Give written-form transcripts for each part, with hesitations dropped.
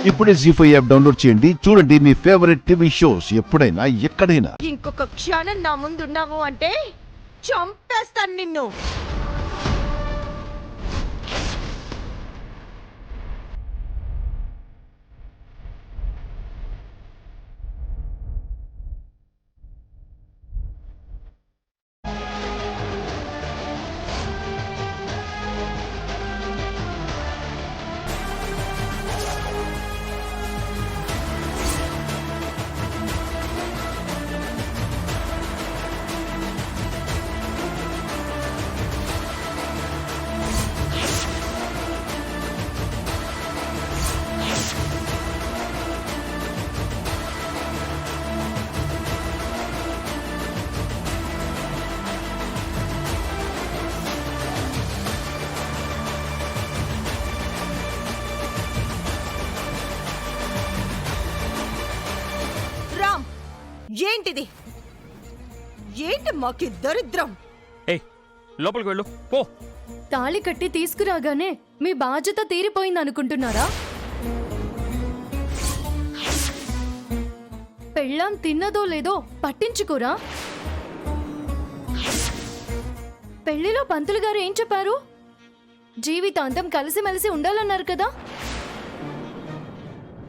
ఇప్పుడే జీ5 app download చేయండి. చూడండి మీ ఫేవరెట్ టీవీ షోస్ ఎప్పుడైనా ఎక్కడైనా. ఇంకొక క్షణం నా ముందున్నావు అంటే చంపేస్తాను నిన్ను. ఏంటిది? ఏంటి మాకి దరిద్రం? ఏయ్ లోపలికి వెళ్ళు పో. తాళి కట్టి తీసుకురాగానే మీ బాధ్యత తీరిపోయింది అనుకుంటున్నారా? పెళ్ళాం తిన్నదో లేదో పట్టించుకోరా? పెళ్లిలో పంతులు గారు ఏం చెప్పారు? జీవితాంతం కలిసిమెలిసి ఉండాలన్నారు కదా.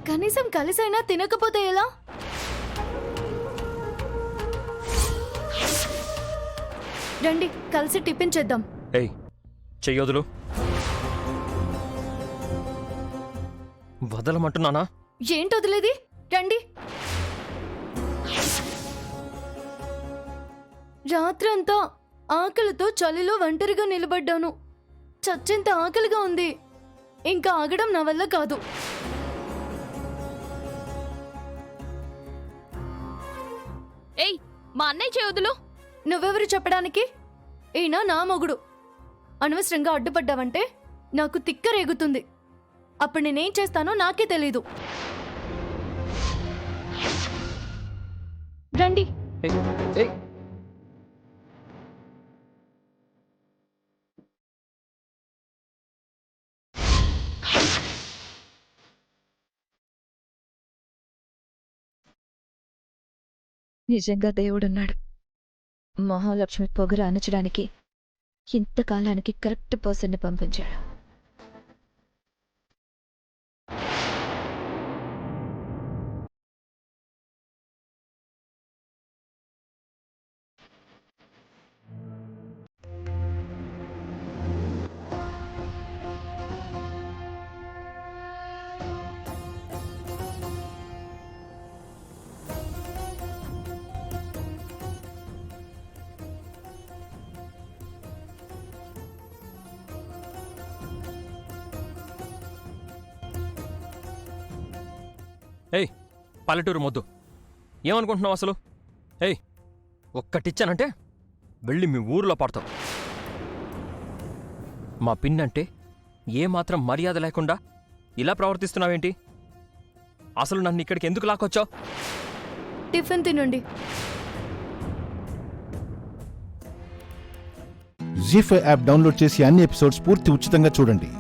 కనీసం కలిసైనా తినకపోతే ఎలా? రండి కలిసి టిఫిన్ చేద్దాం. ఏయ్ చెయ్యొదులు. వదలమంటున్నానా? ఏంటి వదిలేది? రండి. రాత్రంతా ఆకలితో చలిలో ఒంటరిగా నిలబడ్డాను. చచ్చేంత ఆకలిగా ఉంది. ఇంకా ఆగడం నా వల్ల కాదు. ఏయ్ మా అన్నయ్య చేయొద్దులు. నువ్వెవరు చెప్పడానికి? ఈయన నా మొగుడు. అనవసరంగా అడ్డుపడ్డావంటే నాకు తిక్క రేగుతుంది. అప్పుడు నేనేం చేస్తానో నాకే తెలీదు. రండి. నిజంగా దేవుడున్నాడు. మహాలక్ష్మి పొగరు అణచడానికి ఇంతకాలానికి కరెక్ట్ పర్సన్ని పంపించాడు. ఏయ్ పల్లెటూరు మొద్దు, ఏమనుకుంటున్నావు అసలు? ఏయ్ ఒక్కటిచ్చానంటే వెళ్ళి మీ ఊరిలో పడతావు. మా పిన్నంటే ఏమాత్రం మర్యాద లేకుండా ఇలా ప్రవర్తిస్తున్నావేంటి? అసలు నన్ను ఇక్కడికి ఎందుకు లాక్కొచ్చావు? టిఫిన్ తినండి. జీ5 యాప్ డౌన్లోడ్ చేసి అన్ని ఎపిసోడ్స్ పూర్తి ఉచితంగా చూడండి.